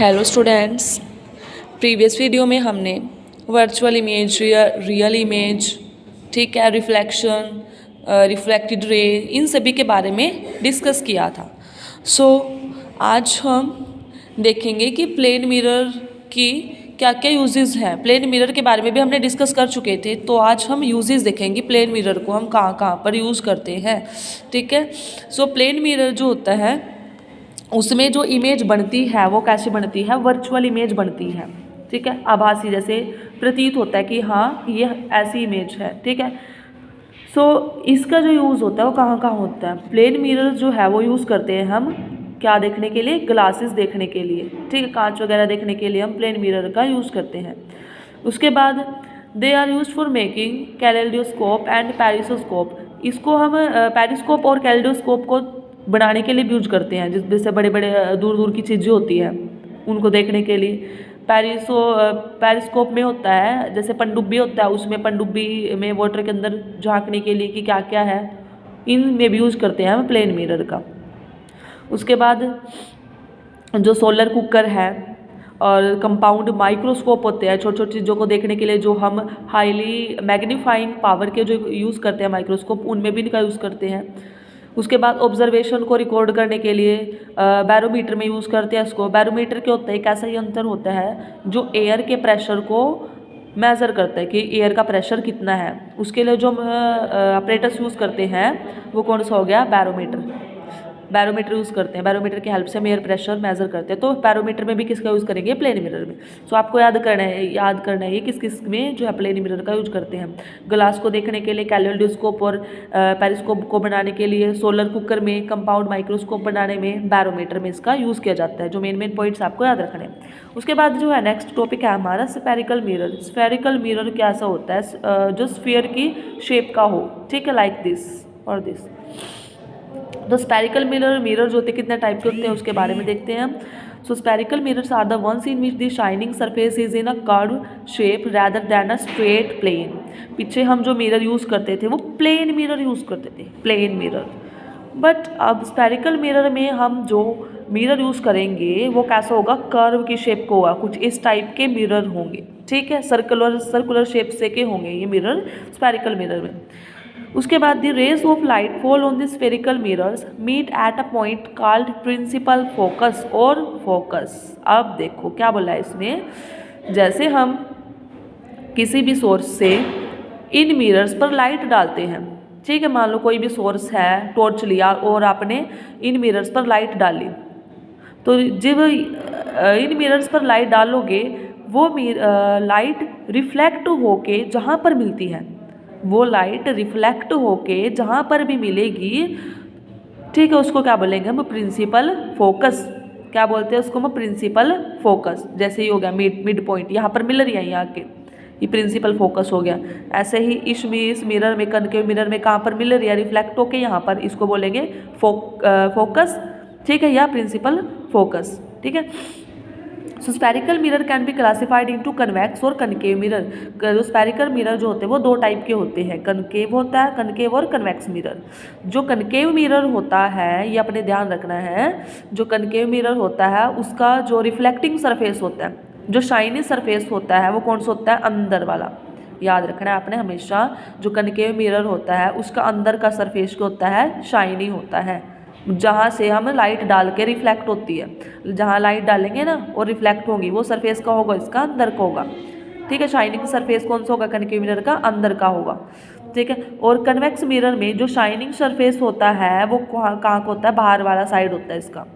Hello students, previous video में हमने virtual image, real image, ठीक है, रिफ्लेक्शन, रिफ्लेक्टेड रे, इन सभी के बारे में डिस्कस किया था। आज हम देखेंगे कि प्लेन मिरर की क्या क्या यूजेस हैं। प्लेन मिरर के बारे में भी हमने डिस्कस कर चुके थे, तो आज हम यूजेस देखेंगे प्लेन मिरर को हम कहाँ कहाँ पर यूज़ करते हैं। ठीक है, प्लेन मिरर जो होता है उसमें जो इमेज बनती है वो कैसे बनती है, वर्चुअल इमेज बनती है। ठीक है, आभासी, जैसे प्रतीत होता है कि हाँ ये ऐसी इमेज है। ठीक है, इसका जो यूज़ होता है वो कहाँ कहाँ होता है। प्लेन मिरर जो है वो यूज़ करते हैं हम क्या देखने के लिए, ग्लासेस देखने के लिए। ठीक है, कांच वगैरह देखने के लिए हम प्लेन मिरर का यूज़ करते हैं। उसके बाद they are use for making kaleidoscope and periscope. इसको हम पेरिस्कोप और कैलेडोस्कोप को बनाने के लिए भी यूज करते हैं, जैसे बड़े बड़े दूर दूर की चीज़ें होती हैं उनको देखने के लिए। पेरिस्कोप में होता है, जैसे पनडुब्बी होता है, उसमें पनडुब्बी में वाटर के अंदर झांकने के लिए कि क्या क्या है, इन में भी यूज़ करते हैं हम प्लेन मिरर का। उसके बाद जो सोलर कुकर है और कंपाउंड माइक्रोस्कोप होते हैं, छोटी छोटी चीज़ों को देखने के लिए जो हम हाईली मैग्नीफाइंग पावर के जो यूज़ करते हैं माइक्रोस्कोप, उनमें भी इनका यूज़ करते हैं। उसके बाद ऑब्जर्वेशन को रिकॉर्ड करने के लिए बैरोमीटर में यूज़ करते हैं इसको। बैरोमीटर क्या होता है, एक ऐसा यंत्र होता है जो एयर के प्रेशर को मेज़र करता है कि एयर का प्रेशर कितना है। उसके लिए जो ऑपरेटर्स यूज़ करते हैं वो कौन सा हो गया, बैरोमीटर। बैरोमीटर यूज़ करते हैं, बैरोमीटर की हेल्प से हम एयर प्रेशर मेज़र करते हैं। तो बैरोमीटर में भी किसका यूज़ करेंगे, प्लेन मिरर में। आपको याद करना है किस किस में जो है प्लेन मिरर का यूज़ करते हैं। ग्लास को देखने के लिए कैलेडोस्कोप और पेरिस्कोप को बनाने के लिए सोलर कुकर में, कंपाउंड माइक्रोस्कोप बनाने में, बैरोमीटर में इसका यूज़ किया जाता है। जो मेन पॉइंट्स आपको याद रखने हैं। उसके बाद जो है नेक्स्ट टॉपिक है हमारा स्फेरिकल मिरर। स्फेरिकल मिरर कैसा होता है, जो स्फीयर की शेप का हो। ठीक है, लाइक दिस और दिस। तो स्पेरिकल मिरर जो होते हैं कितने टाइप के होते हैं उसके बारे में देखते हैं हम। Spherical mirrors are the ones in which the shining surface is in a curve shape rather than a straight plane. पीछे हम जो मिरर यूज़ करते थे वो प्लेन मिरर यूज़ करते थे, प्लेन मिरर। बट अब स्पेरिकल मिरर में हम जो मिरर यूज़ करेंगे वो कैसा होगा, कर्व की शेप को होगा, कुछ इस टाइप के मिरर होंगे। ठीक है, सर्कुलर शेप से के होंगे ये मिरर स्पेरिकल मिरर में। उसके बाद the rays of light fall on the spherical mirrors meet at a point called principal focus और फोकस। अब देखो क्या बोला है इसमें, जैसे हम किसी भी सोर्स से इन मिरर्स पर लाइट डालते हैं। ठीक है, मान लो कोई भी सोर्स है, टॉर्च लिया और आपने इन मिरर्स पर लाइट डाली, तो जब इन मिरर्स पर लाइट डालोगे वो लाइट रिफ्लेक्ट होके जहाँ पर मिलती है, वो लाइट रिफ्लेक्ट होके जहाँ पर भी मिलेगी, ठीक है, उसको क्या बोलेंगे हम, प्रिंसिपल फोकस। क्या बोलते हैं उसको हम, प्रिंसिपल फोकस। जैसे ही हो गया मिड पॉइंट, यहाँ पर मिल रही है यहाँ के, ये प्रिंसिपल फोकस हो गया। ऐसे ही इस मिरर में, कनकेव मिरर में कहाँ पर मिल रही है, रिफ्लेक्ट होके यहाँ पर, इसको बोलेंगे फोकस। ठीक है, या प्रिंसिपल फोकस। ठीक है, spherical mirror can be classified into convex और कनकेव मिरर। जो स्पेरिकल मिरर जो होते हैं वो दो टाइप के होते हैं, कनकेव होता है, कनकेव और कन्वेक्स मिरर। जो कनकेव मिरर होता है, ये अपने ध्यान रखना है, जो कनकेव मिरर होता है उसका जो रिफ्लेक्टिंग सरफेस होता है, जो शाइनी सरफेस होता है, वो कौन सा होता है, अंदर वाला। याद रखना है आपने हमेशा, जो कनकेव मिरर होता है उसका अंदर का सरफेस क्या होता है, शाइनी होता है, जहाँ से हम लाइट डाल के रिफ्लेक्ट होती है। जहाँ लाइट डालेंगे ना और रिफ्लेक्ट होगी, वो सरफेस का होगा, इसका अंदर का होगा। ठीक है, शाइनिंग सरफेस कौन सा होगा, कनकेव मिरर का अंदर का होगा। ठीक है, और कन्वेक्स मिरर में जो शाइनिंग सरफेस होता है वो कहाँ का होता है, बाहर वाला साइड होता है इसका।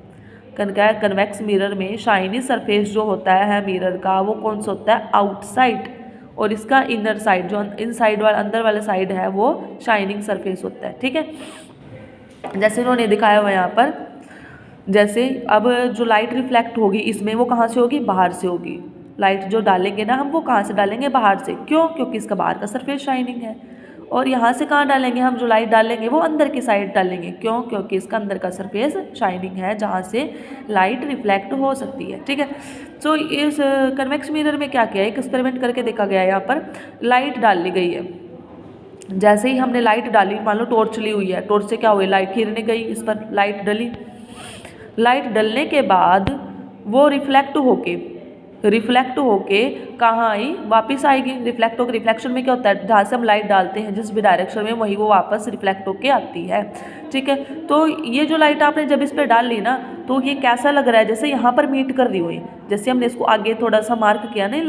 कन्वेक्स मिरर में शाइनी सरफेस जो होता है मिरर का, वो कौन सा होता है, आउटसाइड। और इसका इनर साइड, जो इनसाइड वाला, अंदर वाला साइड है, वो शाइनिंग सरफेस होता है। ठीक है, जैसे उन्होंने दिखाया हुआ यहाँ पर, जैसे अब जो लाइट रिफ्लेक्ट होगी इसमें, वो कहाँ से होगी, बाहर से होगी। लाइट जो डालेंगे ना हम, वो कहाँ से डालेंगे, बाहर से। क्यों, क्योंकि इसका बाहर का सरफेस शाइनिंग है। और यहाँ से कहाँ डालेंगे हम, जो लाइट डालेंगे वो अंदर की साइड डालेंगे। क्यों, क्योंकि इसका अंदर का सरफेस शाइनिंग है, जहाँ से लाइट रिफ्लेक्ट हो सकती है। ठीक है, तो इस कन्वेक्स मिरर में क्या किया है, एक एक्सपेरिमेंट करके देखा गया है। यहाँ पर लाइट डाली गई है, जैसे ही हमने लाइट डाली, मान लो टॉर्च ली हुई है, टॉर्च से क्या हुई, लाइट गिरने गई, इस पर लाइट डली। लाइट डलने के बाद वो रिफ्लेक्ट होके कहाँ आई, वापस आएगी। रिफ्लेक्ट होकर, रिफ्लेक्शन में क्या होता है, जहाँ से हम लाइट डालते हैं जिस भी डायरेक्शन में, वही वो वापस रिफ्लेक्ट होके आती है। ठीक है, तो ये जो लाइट आपने जब इस पर डाल ली ना, तो ये कैसा लग रहा है, जैसे यहाँ पर मीट कर रही हुई, जैसे हमने इसको आगे थोड़ा सा मार्क किया ना, इन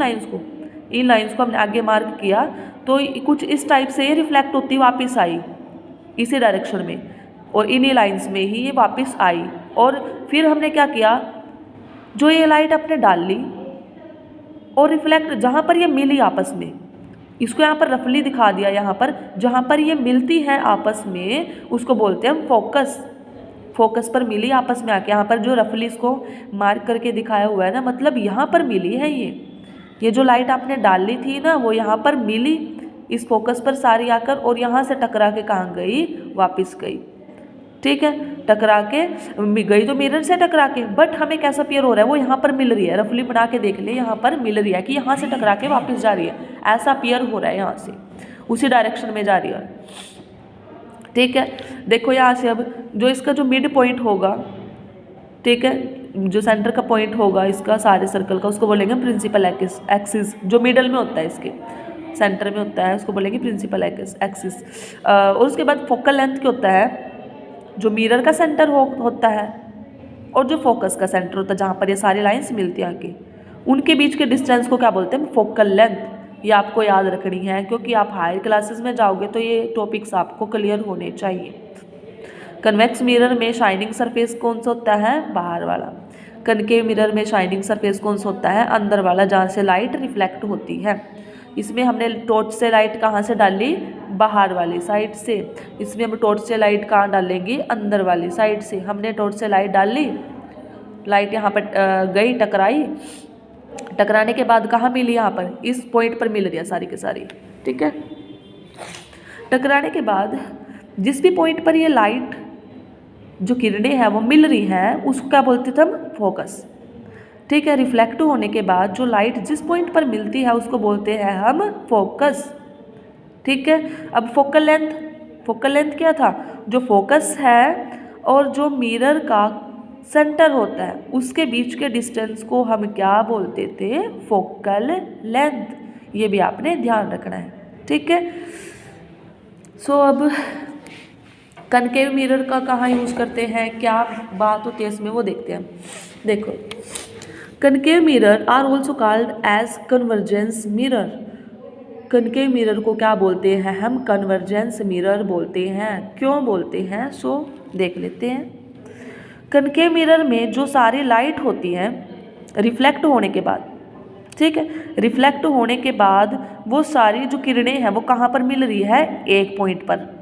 लाइन्स को हमने आगे मार्क किया, तो कुछ इस टाइप से ये रिफ्लेक्ट होती वापस आई इसी डायरेक्शन में, और इन्हीं लाइन्स में ही ये वापस आई। और फिर हमने क्या किया, जो ये लाइट अपने डाल ली और रिफ्लेक्ट जहाँ पर ये मिली आपस में, इसको यहाँ पर रफली दिखा दिया, यहाँ पर जहाँ पर ये मिलती है आपस में उसको बोलते हैं हम फोकस पर मिली आपस में आके। यहाँ पर जो रफली इसको मार्क करके दिखाया हुआ है ना, मतलब यहाँ पर मिली है ये जो लाइट आपने डाल ली थी ना, वो यहाँ पर मिली इस फोकस पर सारी आकर, और यहाँ से टकरा के कहाँ गई, वापस गई। ठीक है, टकरा के गई तो मिरर से टकरा के, बट हमें कैसा अपीयर हो रहा है, वो यहाँ पर मिल रही है। रफली बना के देख ले, यहाँ पर मिल रही है कि यहाँ से टकरा के वापस जा रही है, ऐसा अपीयर हो रहा है, यहाँ से उसी डायरेक्शन में जा रही है। ठीक है, देखो यहाँ से अब जो इसका जो मिड पॉइंट होगा, ठीक है, जो सेंटर का पॉइंट होगा इसका सारे सर्कल का, उसको बोलेंगे प्रिंसिपल एक्सिस, जो मिडल में होता है, इसके सेंटर में होता है, उसको बोलेंगे प्रिंसिपल एक्सिस। और उसके बाद फोकल लेंथ क्या होता है, जो मिरर का सेंटर होता है और जो फोकस का सेंटर होता है, जहाँ पर ये सारी लाइंस मिलती हैं आके, उनके बीच के डिस्टेंस को क्या बोलते हैं, फोकल लेंथ। ये आपको याद रखनी है, क्योंकि आप हायर क्लासेस में जाओगे तो ये टॉपिक्स आपको क्लियर होने चाहिए। कन्वेक्स मिरर में शाइनिंग सरफेस कौन सा होता है, बाहर वाला। कनकेव मिरर में शाइनिंग सरफेस कौन सा होता है, अंदर वाला, जहाँ से लाइट रिफ्लेक्ट होती है। इसमें हमने टॉर्च से लाइट कहाँ से डाली, बाहर वाली साइड से। इसमें हम टॉर्च से लाइट कहाँ डालेंगे, अंदर वाली साइड से। हमने टॉर्च से लाइट डाल ली, लाइट यहाँ पर गई, टकराई, टकराने के बाद कहाँ मिली, यहाँ पर इस पॉइंट पर मिल रही है सारी की सारी। ठीक है, टकराने के बाद जिस भी पॉइंट पर ये लाइट जो किरणें हैं वो मिल रही हैं, उसको क्या बोलते थे हम, फोकस। ठीक है, रिफ्लेक्ट होने के बाद जो लाइट जिस पॉइंट पर मिलती है उसको बोलते हैं हम फोकस। ठीक है, अब फोकल लेंथ क्या था, जो फोकस है और जो मिरर का सेंटर होता है उसके बीच के डिस्टेंस को हम क्या बोलते थे, फोकल लेंथ। ये भी आपने ध्यान रखना है। ठीक है, सो अब कनकेव मिरर का कहाँ यूज़ करते हैं, क्या बात होती है इसमें, वो देखते हैं। देखो, concave mirror are also called as convergence mirror. Concave mirror को क्या बोलते हैं हम, कन्वर्जेंस मिरर बोलते हैं। क्यों बोलते हैं, सो देख लेते हैं। कनकेव मिरर में जो सारी लाइट होती है रिफ्लेक्ट होने के बाद, ठीक है, रिफ्लेक्ट होने के बाद वो सारी जो किरणें हैं वो कहाँ पर मिल रही है, एक पॉइंट पर।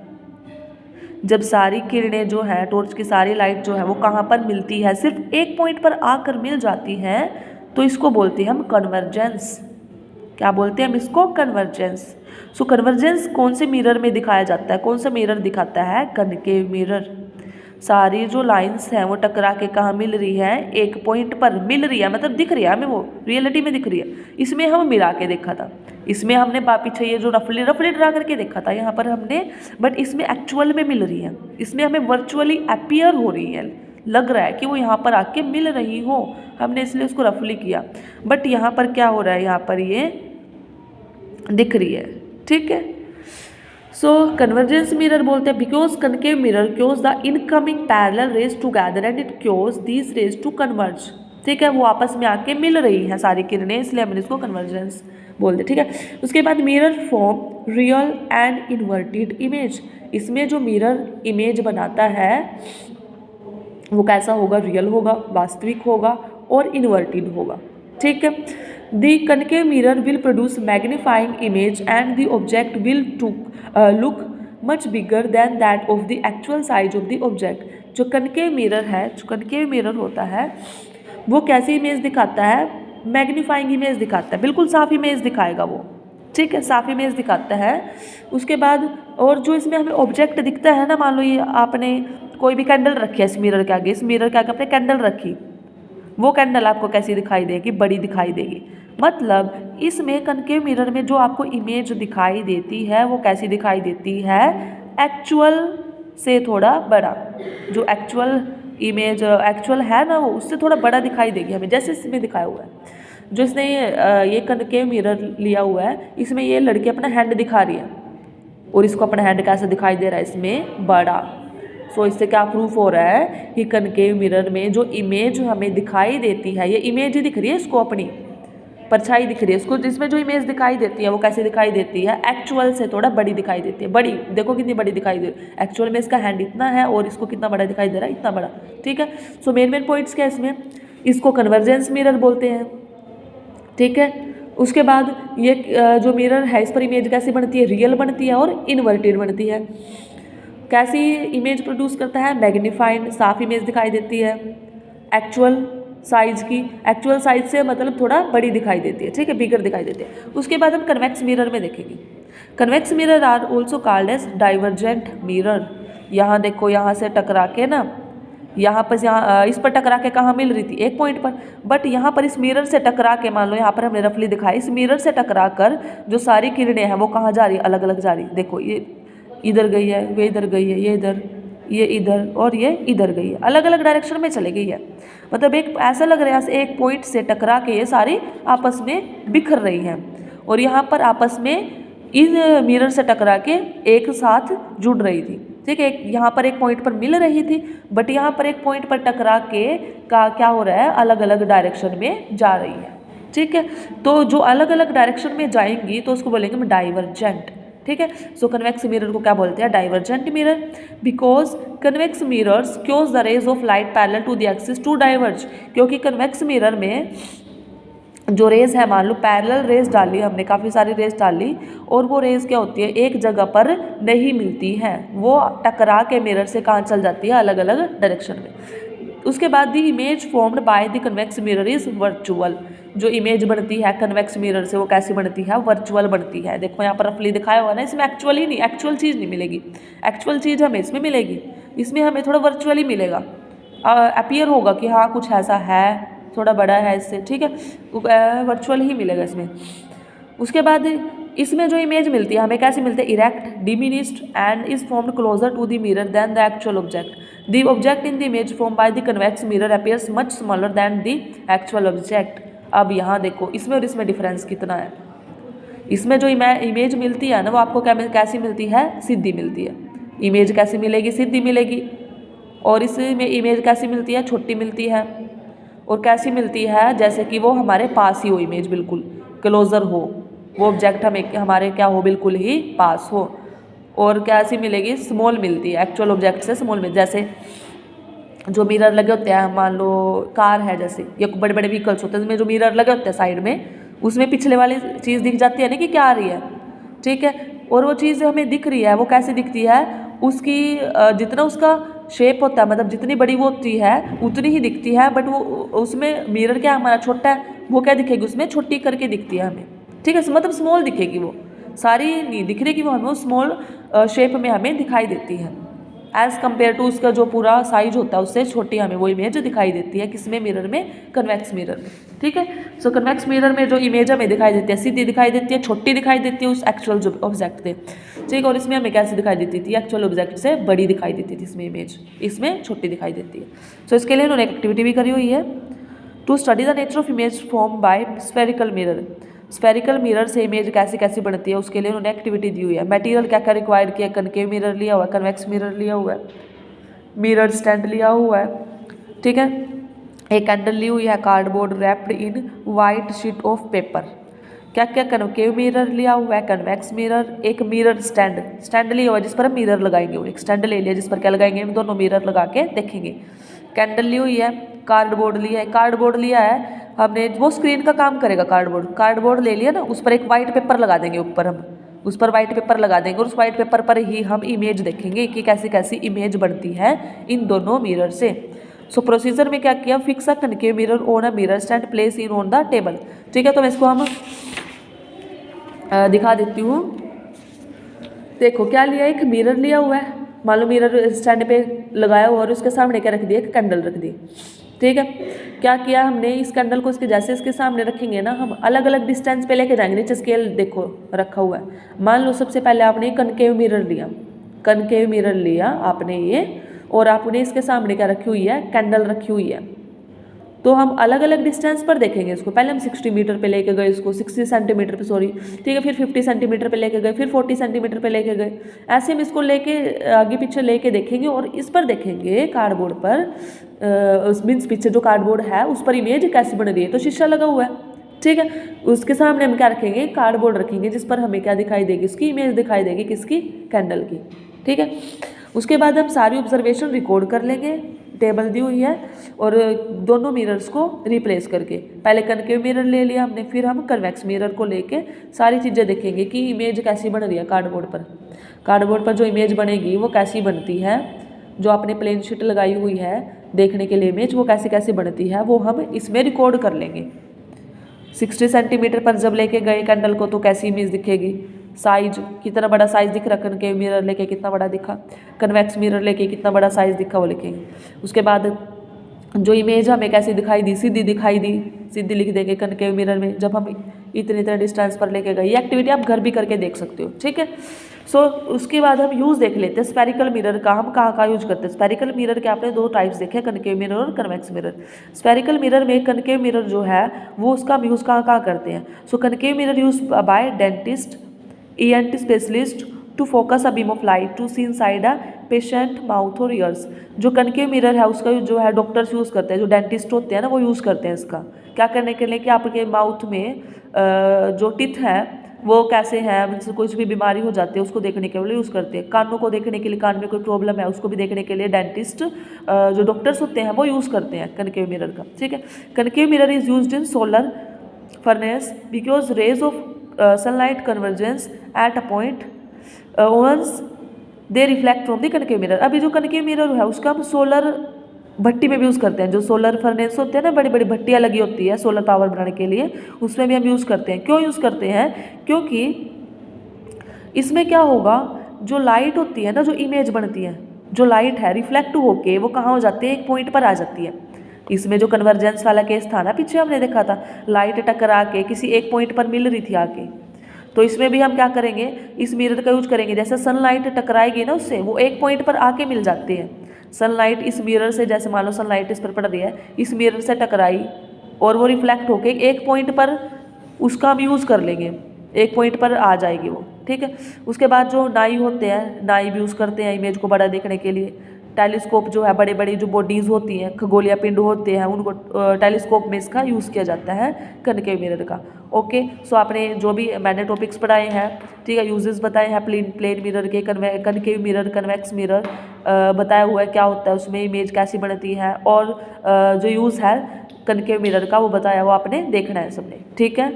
जब सारी किरणें जो है, टॉर्च की सारी लाइट जो है वो कहाँ पर मिलती है, सिर्फ एक पॉइंट पर आकर मिल जाती है, तो इसको बोलते हैं हम कन्वर्जेंस। क्या बोलते हैं हम इसको, कन्वर्जेंस। सो कन्वर्जेंस कौन से मिरर में दिखाया जाता है, कौन सा मिरर दिखाता है, कनकेव मिरर। सारी जो लाइंस हैं वो टकरा के कहाँ मिल रही है, एक पॉइंट पर मिल रही है, मतलब दिख रही है हमें, वो रियलिटी में दिख रही है। इसमें हम मिला के देखा था, इसमें हमने पीछे ये जो रफली ड्रा करके देखा था यहाँ पर हमने, बट इसमें एक्चुअल में मिल रही है, इसमें हमें वर्चुअली अपीयर हो रही है, लग रहा है कि वो यहाँ पर आके मिल रही हो, हमने इसलिए उसको रफली किया। बट यहाँ पर क्या हो रहा है, यहाँ पर ये दिख रही है। ठीक है, सो कन्वर्जेंस मिरर बोलते हैं because concave mirror causes the incoming parallel rays together and it causes these rays to converge. ठीक है, वो आपस में आके मिल रही हैं सारी किरणें, इसलिए हमने इसको कन्वर्जेंस बोलते। ठीक है, उसके बाद mirror form real and inverted image. इसमें जो मिरर इमेज बनाता है वो कैसा होगा, रियल होगा, वास्तविक होगा और इन्वर्टेड होगा। ठीक है, The concave mirror will produce magnifying image and the object will look much bigger than that of the actual size of the object। जो concave mirror है, जो concave mirror होता है वो कैसी इमेज दिखाता है, मैग्नीफाइंग इमेज दिखाता है, बिल्कुल साफ इमेज दिखाएगा वो। ठीक है, साफ इमेज दिखाता है। उसके बाद और जो इसमें हमें ऑब्जेक्ट दिखता है ना, मान लो ये आपने कोई भी कैंडल रखी है इस मिरर के आगे, इस मिरर के आगे आपने कैंडल रखी, वो कैंडल आपको कैसी दिखाई देगी, बड़ी दिखाई देगी। मतलब इसमें कनकेव मिरर में जो आपको इमेज दिखाई देती है वो कैसी दिखाई देती है, एक्चुअल से थोड़ा बड़ा। जो एक्चुअल इमेज एक्चुअल है ना वो उससे थोड़ा बड़ा दिखाई देगी हमें, जैसे इसमें दिखाया हुआ है। जो इसने ये कनकेव मिरर लिया हुआ है, इसमें ये लड़की अपना हैंड दिखा रही है और इसको अपना हैंड कैसे दिखाई दे रहा है इसमें बड़ा। सो इससे क्या प्रूफ हो रहा है कि कनकेव मिरर में जो इमेज हमें दिखाई देती है, ये इमेज ही दिख रही है इसको, अपनी परछाई दिख रही है इसको, जिसमें जो इमेज दिखाई देती है वो कैसे दिखाई देती है, एक्चुअल से थोड़ा बड़ी दिखाई देती है। बड़ी देखो कितनी बड़ी दिखाई दे रही है, एक्चुअल में इसका हैंड इतना है और इसको कितना बड़ा दिखाई दे रहा है, इतना बड़ा। ठीक है, सो मेन पॉइंट्स क्या है इसमें, इसको कन्वर्जेंस मिरर बोलते हैं। ठीक है, उसके बाद ये जो मिरर है इस पर इमेज कैसी बनती है, रियल बनती है और इन्वर्टेड बनती है। कैसी इमेज प्रोड्यूस करता है, मैग्नीफाइड, साफ इमेज दिखाई देती है, एक्चुअल साइज की, एक्चुअल साइज से मतलब थोड़ा बड़ी दिखाई देती है। ठीक है, बिगर दिखाई देती है। उसके बाद हम कन्वेक्स मिरर में देखेंगे। Convex mirror are also called as divergent mirror. यहाँ देखो, यहाँ से टकरा के ना, यहाँ पर इस पर टकरा के कहाँ मिल रही थी, एक पॉइंट पर, बट यहाँ पर इस मिरर से टकरा के, मान लो यहाँ पर हमने रफली दिखाया, इस मिरर से टकरा कर जो सारी किरणें हैं वो कहाँ जा रही है, अलग अलग जा रही है। देखो ये इधर गई है, वे इधर गई है, ये इधर और ये इधर गई है, अलग अलग डायरेक्शन में चली गई है। मतलब एक ऐसा लग रहा है एक पॉइंट से टकरा के ये सारी आपस में बिखर रही हैं और यहाँ पर आपस में इन मिरर से टकरा के एक साथ जुड़ रही थी। ठीक है, यहाँ पर एक पॉइंट पर मिल रही थी, बट यहाँ पर एक पॉइंट पर टकरा के का क्या हो रहा है, अलग अलग डायरेक्शन में जा रही है। ठीक है, तो जो अलग अलग डायरेक्शन में जाएंगी तो उसको बोलेंगे हम डाइवर्जेंट। ठीक है, सो कन्वेक्स मिरर को क्या बोलते हैं, divergent mirror, because convex mirrors causes the rays of light parallel to the axis to diverge. क्योंकि कन्वेक्स मिरर में जो रेज है, मान लो पैरेलल रेज डाली हमने, काफ़ी सारी रेज डाली और वो रेज क्या होती है, एक जगह पर नहीं मिलती है, वो टकरा के मिरर से कहाँ चल जाती है, अलग अलग डायरेक्शन में। उसके बाद दी image formed by the convex mirror is virtual. जो इमेज बनती है कन्वेक्स मिरर से वो कैसी बनती है, वर्चुअल बनती है। देखो यहाँ पर रफली दिखाया हुआ ना, इसमें एक्चुअल ही नहीं, एक्चुअल चीज़ नहीं मिलेगी, एक्चुअल चीज़ हमें इसमें मिलेगी, इसमें हमें थोड़ा वर्चुअल ही मिलेगा, अपीयर होगा कि हाँ कुछ ऐसा है, थोड़ा बड़ा है इससे। ठीक है, वर्चुअल ही मिलेगा इसमें। उसके बाद इसमें जो इमेज मिलती है हमें कैसी मिलती है, erect, diminished and is formed closer to the mirror than the actual object. The object in the image form by the convex mirror appears much smaller than the actual object. अब यहाँ देखो इसमें और इसमें डिफरेंस कितना है। इसमें जो इमेज मिलती है ना वो आपको कैसी मिलती है, सीधी मिलती है। इमेज कैसी मिलेगी, सीधी मिलेगी। और इसमें इमेज कैसी मिलती है, छोटी मिलती है। और कैसी मिलती है, जैसे कि वो हमारे पास ही हो, इमेज बिल्कुल क्लोजर हो, वो ऑब्जेक्ट हमारे क्या हो, बिल्कुल ही पास हो। और कैसी मिलेगी, स्मॉल मिलती है, एक्चुअल ऑब्जेक्ट से स्मॉल मिलती है। जैसे जो मिरर लगे होते हैं, मान लो कार है जैसे, ये बड़े बड़े व्हीकल्स होते हैं जिसमें जो मिरर लगे होते हैं साइड में, उसमें पिछले वाली चीज़ दिख जाती है ना कि क्या आ रही है। ठीक है, और वो चीज़ हमें दिख रही है वो कैसे दिखती है, उसकी जितना उसका शेप होता है, मतलब जितनी बड़ी वो होती है उतनी ही दिखती है, बट वो उसमें मिरर क्या हमारा छोटा है, वो क्या दिखेगी उसमें, छोटी करके दिखती है हमें। ठीक है, मतलब स्मॉल दिखेगी, वो सारी नहीं दिख रही कि वो हमें स्मॉल शेप में हमें दिखाई देती है, एज़ कम्पेयर टू उसका जो पूरा साइज होता है उससे छोटी हमें वो इमेज दिखाई देती है। किसमें, मिरर में, कन्वेक्स मिरर में। ठीक है, सो कन्वेक्स मिरर में जो इमेज हमें दिखाई देती है, सीधी दिखाई देती है, छोटी दिखाई देती है उस एक्चुअल ऑब्जेक्ट से। ठीक है, और इसमें हमें कैसे दिखाई देती थी, एक्चुअल ऑब्जेक्ट से बड़ी दिखाई देती थी इसमें इमेज, इसमें छोटी दिखाई देती है। सो इसके लिए उन्होंने एक एक्टिविटी भी करी हुई है, to study the nature of image form by spherical mirror. Spherical mirror से इमेज कैसी कैसी बनती है उसके लिए उन्होंने एक्टिविटी दी हुई है। मटेरियल क्या क्या रिक्वायर्ड किया, कनकेव मिरर लिया हुआ है, कन्वेक्स मिरर लिया हुआ है, मिरर स्टैंड लिया हुआ है। ठीक है, एक कैंडल ली हुई है, cardboard wrapped in white sheet of paper. क्या क्या, कनकेव मिरर लिया हुआ है, कन्वेक्स मिरर, एक मिरर स्टैंड लिया हुआ है जिस पर हम मिरर लगाएंगे, वो एक स्टैंड ले लिया जिस पर क्या लगाएंगे, हम दोनों मिरर लगा के देखेंगे। कैंडल ली हुई है, कार्डबोर्ड लिया है, कार्डबोर्ड लिया है हमने, वो स्क्रीन का काम करेगा। कार्डबोर्ड ले लिया ना, उस पर एक वाइट पेपर लगा देंगे, ऊपर हम उस पर वाइट पेपर लगा देंगे और उस वाइट पेपर पर ही हम इमेज देखेंगे कि कैसी कैसी इमेज बनती है इन दोनों मिरर से। सो प्रोसीजर में क्या किया, fix a concave mirror on a mirror stand, place in on the table. ठीक है, तो मैं इसको हम दिखा देती हूँ। देखो क्या लिया, एक मिरर लिया हुआ है, मान लो मिरर स्टैंड पे लगाया हुआ और उसके सामने क्या रख दिया, एक कैंडल रख दी। ठीक है, क्या किया हमने, इस कैंडल को इसके जैसे इसके सामने रखेंगे ना, हम अलग अलग डिस्टेंस पे लेके जाएंगे। नीचे स्केल देखो रखा हुआ है। मान लो सबसे पहले आपने कनकेव मिरर लिया, कनकेव मिरर लिया आपने ये, और आपने इसके सामने क्या रखी हुई है, कैंडल रखी हुई है। तो हम अलग अलग डिस्टेंस पर देखेंगे इसको। पहले हम 60 मीटर पे लेके गए इसको, 60 सेंटीमीटर पे सॉरी, ठीक है, फिर 50 सेंटीमीटर पे लेके गए, फिर 40 सेंटीमीटर पे लेके गए। ऐसे हम इसको लेके आगे पीछे लेके देखेंगे और इस पर देखेंगे कार्डबोर्ड पर, मीन्स पीछे जो कार्डबोर्ड है उस पर इमेज कैसी बन रही है। तो शीशा लगा हुआ है, ठीक है, उसके सामने हम क्या रखेंगे, कार्डबोर्ड रखेंगे जिस पर हमें क्या दिखाई देगी, उसकी इमेज दिखाई देगी, किसकी, कैंडल की, ठीक है। उसके बाद हम सारी ऑब्जर्वेशन रिकॉर्ड कर लेंगे, टेबल दी हुई है, और दोनों मिरर्स को रिप्लेस करके, पहले कनकेव मिरर ले लिया हमने, फिर हम कन्वेक्स मिरर को लेके सारी चीज़ें देखेंगे कि इमेज कैसी बन रही है कार्डबोर्ड पर। कार्डबोर्ड पर जो इमेज बनेगी वो कैसी बनती है, जो आपने प्लेन शीट लगाई हुई है देखने के लिए इमेज, वो कैसी कैसी बनती है वो हम इसमें रिकॉर्ड कर लेंगे। 60 सेंटीमीटर पर जब लेके गए कैंडल को तो कैसी इमेज दिखेगी, साइज कितना बड़ा साइज दिख रहा, कनकेव मिरर लेके कितना बड़ा दिखा, कन्वेक्स मिरर लेके कितना बड़ा साइज दिखा वो लिखेंगे। उसके बाद जो इमेज हमें कैसी दिखाई दी, सीधी दिखाई दी, सीधी लिख देंगे कनकेव मिरर में, जब हम इतने इतने डिस्टेंस पर लेके गए। ये एक्टिविटी आप घर भी करके देख सकते हो, ठीक है। सो उसके बाद हम यूज़ देख लेते हैं स्फेरिकल मिरर का, हम कहाँ कहाँ यूज करते हैं। स्फेरिकल मिरर के आपने दो टाइप्स देखे, कनकेव मिरर और कन्वेक्स मिरर। स्फेरिकल मिरर में कनकेव मिरर जो है वो उसका हम यूज़ कहाँ कहाँ करते हैं। So concave mirror use by dentist, ENT specialist to focus a beam of light to see inside a patient mouth और ईयर्स। जो कनकेव मिरर है उसका जो है डॉक्टर्स यूज़ करते हैं, जो डेंटिस्ट होते हैं ना वो यूज़ करते हैं इसका, क्या करने के लिए कि आपके माउथ में जो टिथ है वो कैसे हैं, मतलब कुछ भी बीमारी हो जाती है उसको देखने के लिए यूज़ करते हैं। कानों को देखने के लिए, कान में कोई प्रॉब्लम है उसको भी देखने के लिए डेंटिस्ट जो डॉक्टर्स होते हैं वो यूज़ करते हैं कनकेव मिरर का, ठीक है। Concave mirror is used in solar furnace because rays of sunlight convergence at a point once they reflect from the concave mirror. अभी जो कनकेव मिरर है उसका हम सोलर भट्टी में भी यूज़ करते हैं, जो सोलर फर्नेस होते हैं ना, बड़ी बड़ी भट्टियाँ लगी होती है सोलर पावर बनाने के लिए, उसमें भी हम यूज़ करते हैं। क्यों यूज़ करते हैं, क्योंकि इसमें क्या होगा, जो लाइट होती है ना, जो इमेज बनती है, जो लाइट है रिफ्लेक्ट होके वो कहाँ हो जाती है, एक पॉइंट पर आ जाती है। इसमें जो कन्वर्जेंस वाला केस था ना पीछे हमने देखा था, लाइट टकरा के किसी एक पॉइंट पर मिल रही थी आके, तो इसमें भी हम क्या करेंगे, इस मिरर का यूज करेंगे। जैसे सनलाइट टकराएगी ना उससे, वो एक पॉइंट पर आके मिल जाती है। सनलाइट इस मिरर से, जैसे मान लो सनलाइट इस पर पड़ रही है, इस मिरर से टकराई और वो रिफ्लेक्ट होके एक पॉइंट पर उसका हम यूज़ कर लेंगे, एक पॉइंट पर आ जाएगी वो, ठीक है। उसके बाद जो नाई होते हैं, नाई भी यूज़ करते हैं इमेज को बड़ा देखने के लिए। टेलीस्कोप जो है, बड़े बड़ी जो बॉडीज़ होती हैं, खगोलीय पिंड होते हैं, उनको टेलीस्कोप में इसका यूज़ किया जाता है कनकेव मिरर का। ओके, सो आपने जो भी मैंने टॉपिक्स पढ़ाए हैं, ठीक है, यूजेस बताए हैं प्लेन मिरर के, कनकेव मिरर, कन्वेक्स मिरर बताया हुआ है क्या होता है उसमें, इमेज कैसी बनती है, और जो यूज़ है कनकेव मिरर का वो बताया, वो आपने देखना है सबने, ठीक है,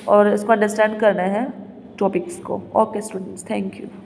और इसको अंडरस्टैंड करना है टॉपिक्स को। Okay students, thank you.